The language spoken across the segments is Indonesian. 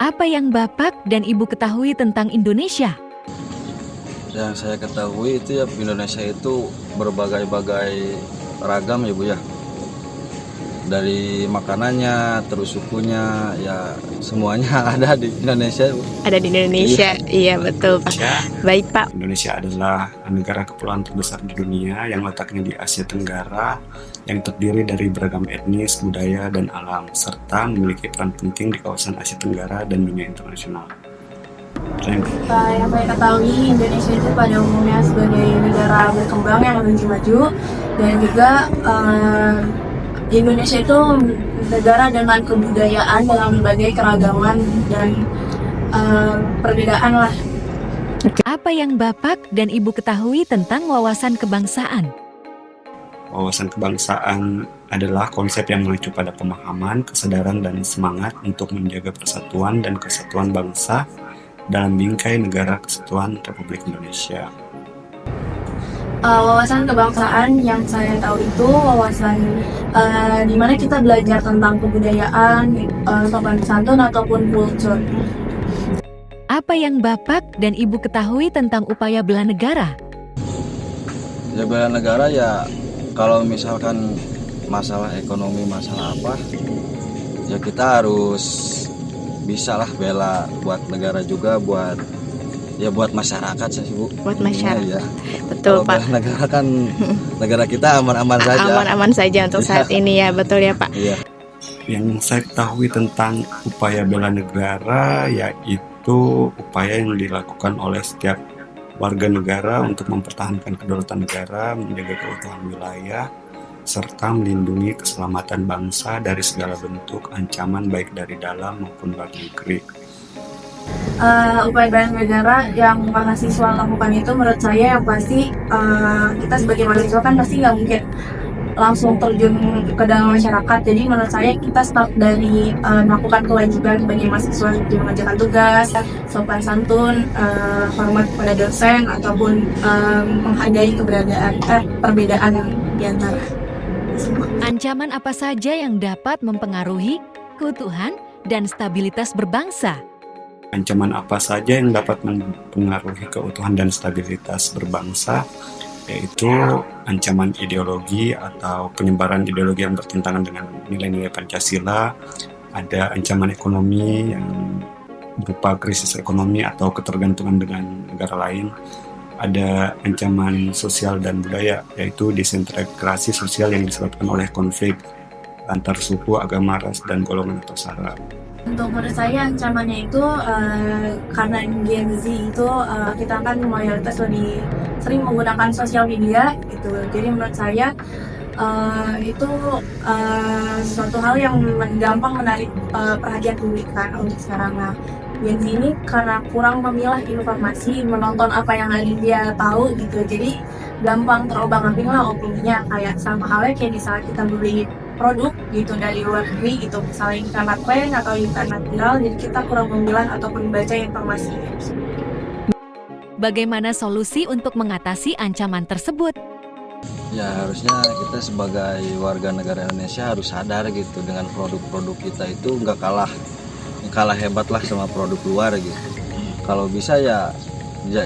Apa yang Bapak dan Ibu ketahui tentang Indonesia? Yang saya ketahui itu ya Indonesia itu berbagai-bagai ragam ya Bu ya. Dari makanannya, terus sukunya, ya semuanya ada di Indonesia Bu. Ada di Indonesia, iya betul Pak. Baik Pak. Indonesia adalah negara kepulauan terbesar di dunia yang letaknya di Asia Tenggara, yang terdiri dari beragam etnis, budaya, dan alam, serta memiliki peran penting di kawasan Asia Tenggara dan dunia internasional. Yang saya ketahui, Indonesia itu pada umumnya sebagai negara berkembang yang menuju maju, dan juga Indonesia itu negara dengan kebudayaan dengan berbagai keragaman dan perbedaan lah. Apa yang Bapak dan Ibu ketahui tentang wawasan kebangsaan? Wawasan kebangsaan adalah konsep yang mengacu pada pemahaman, kesadaran, dan semangat untuk menjaga persatuan dan kesatuan bangsa dalam bingkai negara kesatuan Republik Indonesia. Wawasan kebangsaan yang saya tahu itu wawasan di mana kita belajar tentang kebudayaan, sopan santun ataupun kultur. Apa yang Bapak dan Ibu ketahui tentang upaya bela negara? Ya bela negara ya kalau misalkan masalah ekonomi, masalah apa, ya kita harus bisa lah bela buat negara juga, buat masyarakat sih Bu. Buat masyarakat. Ya. Betul Kalau Pak. bela negara kan negara kita aman-aman saja. Aman-aman saja untuk saat ini ya, betul ya Pak. Iya. Yang saya ketahui tentang upaya bela negara yaitu upaya yang dilakukan oleh setiap warga negara untuk mempertahankan kedaulatan negara, menjaga keutuhan wilayah, serta melindungi keselamatan bangsa dari segala bentuk ancaman baik dari dalam maupun luar negeri. Upaya bela negara yang mahasiswa lakukan itu menurut saya yang pasti kita sebagai mahasiswa kan pasti nggak mungkin langsung terjun ke dalam masyarakat. Jadi menurut saya kita start dari melakukan kewajiban sebagai mahasiswa seperti mengerjakan tugas, sopan santun, hormat pada dosen, ataupun menghargai perbedaan di antara semua. Ancaman apa saja yang dapat mempengaruhi keutuhan dan stabilitas berbangsa? Ancaman apa saja yang dapat mempengaruhi keutuhan dan stabilitas berbangsa, yaitu ancaman ideologi atau penyebaran ideologi yang bertentangan dengan nilai-nilai Pancasila, ada ancaman ekonomi yang berupa krisis ekonomi atau ketergantungan dengan negara lain, ada ancaman sosial dan budaya, yaitu disintegrasi sosial yang disebabkan oleh konflik antar suku, agama, ras, dan golongan atau sara. Untuk menurut saya ancamannya itu karena Gen Z itu kita kan mayoritas lebih sering menggunakan sosial media gitu. Jadi menurut saya itu suatu hal yang gampang menarik perhatian publik kan untuk sekarang. Nah, Gen Z ini karena kurang memilah informasi, menonton apa yang dia tahu gitu. Jadi gampang terobang-ambing lah opininya, kayak sama halnya kayak misalnya kita beli produk gitu dari luar negeri gitu, misalnya internet trend atau internet viral, jadi kita kurang memilah ataupun baca informasinya. Bagaimana solusi untuk mengatasi ancaman tersebut? Ya harusnya kita sebagai warga negara Indonesia harus sadar gitu dengan produk-produk kita itu nggak kalah hebat lah sama produk luar gitu. Kalau bisa ya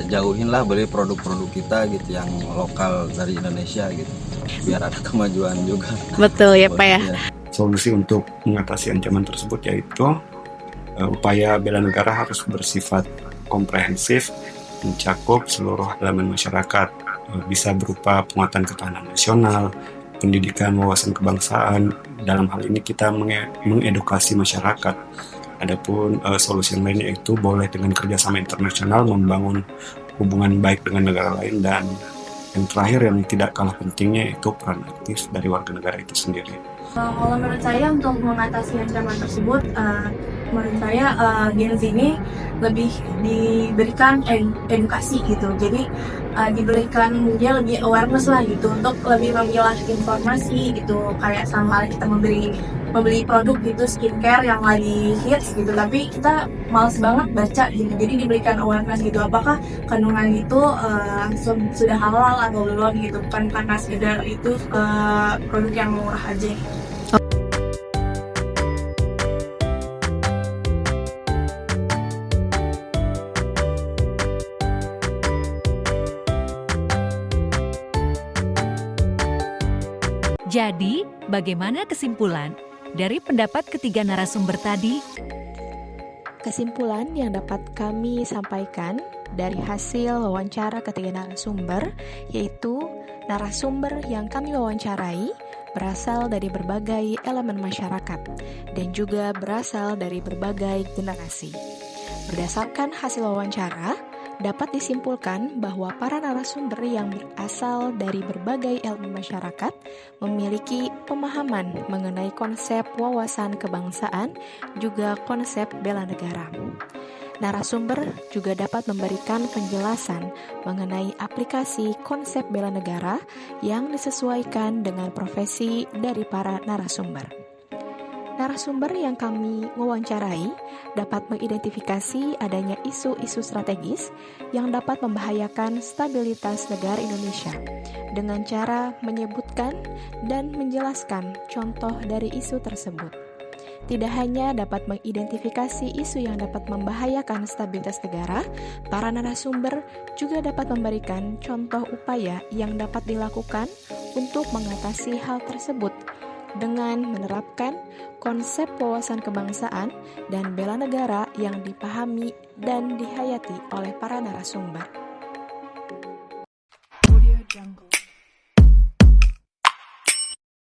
jauhin lah beli produk-produk kita gitu yang lokal dari Indonesia gitu, biar ada kemajuan juga. Betul ya Pak ya. Solusi untuk mengatasi ancaman tersebut yaitu upaya bela negara harus bersifat komprehensif, mencakup seluruh elemen masyarakat, bisa berupa penguatan ketahanan nasional, pendidikan wawasan kebangsaan. Dalam hal ini kita mengedukasi masyarakat. Adapun solusi yang lain yaitu boleh dengan kerjasama internasional membangun hubungan baik dengan negara lain, dan yang terakhir yang tidak kalah pentingnya yaitu peran aktif dari warga negara itu sendiri. Kalau menurut saya untuk mengatasi ancaman tersebut, menurut saya Gen Z ini lebih diberikan edukasi gitu. Jadi diberikan dia lebih awareness lah gitu untuk lebih memilah informasi gitu, kayak sama kita membeli produk gitu skincare yang lagi hits gitu, tapi kita males banget baca gitu. Jadi diberikan awareness gitu, apakah kandungan itu sudah halal atau belum gitu, bukan karena sekedar itu produk yang murah aja. Jadi, bagaimana kesimpulan dari pendapat ketiga narasumber tadi? Kesimpulan yang dapat kami sampaikan dari hasil wawancara ketiga narasumber, yaitu narasumber yang kami wawancarai berasal dari berbagai elemen masyarakat dan juga berasal dari berbagai generasi. Berdasarkan hasil wawancara, dapat disimpulkan bahwa para narasumber yang berasal dari berbagai elemen masyarakat memiliki pemahaman mengenai konsep wawasan kebangsaan, juga konsep bela negara. Narasumber juga dapat memberikan penjelasan mengenai aplikasi konsep bela negara yang disesuaikan dengan profesi dari para narasumber. Narasumber yang kami wawancarai dapat mengidentifikasi adanya isu-isu strategis yang dapat membahayakan stabilitas negara Indonesia dengan cara menyebutkan dan menjelaskan contoh dari isu tersebut. Tidak hanya dapat mengidentifikasi isu yang dapat membahayakan stabilitas negara, para narasumber juga dapat memberikan contoh upaya yang dapat dilakukan untuk mengatasi hal tersebut dengan menerapkan konsep wawasan kebangsaan dan bela negara yang dipahami dan dihayati oleh para narasumber.